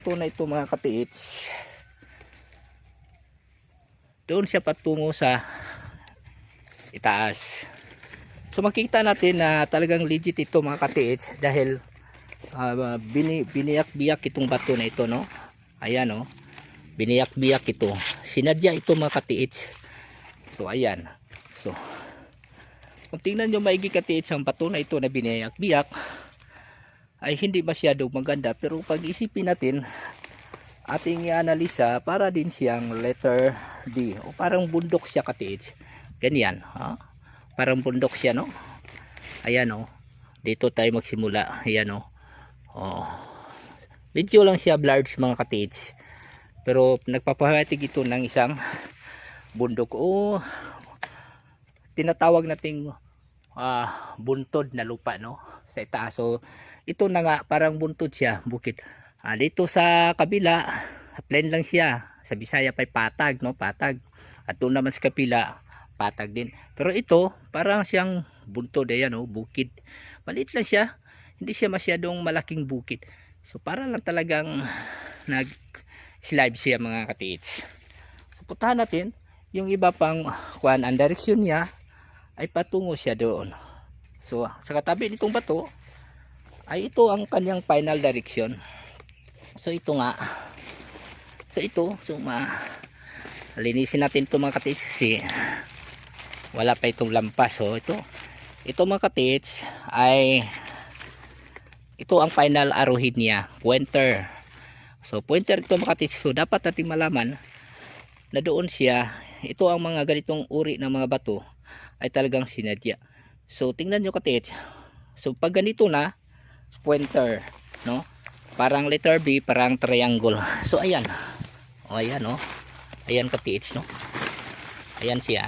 bato na ito mga katiits, doon siya patungo sa itaas. So makikita natin na talagang legit ito mga katiits dahil biniyak-biyak itong bato na ito, no? Ayan, no? Biniyak-biyak ito. Sinadya ito mga katiits. So ayan. So kung tingnan nyo maigi katiits, ang bato na ito na biniyak-biyak ay hindi masyadong maganda, pero pag isipin natin, ating i-analisa, para din siyang letter D o parang bundok siya katiits. Ganyan, ha? Parang bundok siya, no? Ayan, oh. Dito tayo magsimula. Ayan, oh. Oh. Medyo lang siya blurred mga katiits, pero nagpapahatig ito ng isang bundok o tinatawag nating buntod na lupa, no? Sa itaas. So ito na nga, parang buntod siya, bukid. Dito sa kabila plain lang siya. Sa Bisaya pa'y patag, no? Patag. At doon naman sa kapila patag din, pero ito parang siyang buntod. Ayan, no? Bukid. Maliit lang siya, hindi siya masyadong malaking bukid. So para lang talagang nag slide siya mga katiits. So puntahan natin yung iba pang kuan. Ang direksyon niya ay patungo siya doon. So sa katabi nitong bato ay ito ang kanyang final direction. So ito nga. So ito, linisin natin ito mga katiits kasi wala pa itong lampas. So ito mga katiits ay ito ang final arrowhead niya, pointer. So pointer ito mga katiits. So dapat nating malaman na doon siya, ito ang mga ganitong uri ng mga bato ay talagang sinadya. So tingnan nyo katiits. So pag ganito na pointer, no? Parang letter B, parang triangle. So ayan. O ayan, no? Ayan katiits, no? Ayan siya.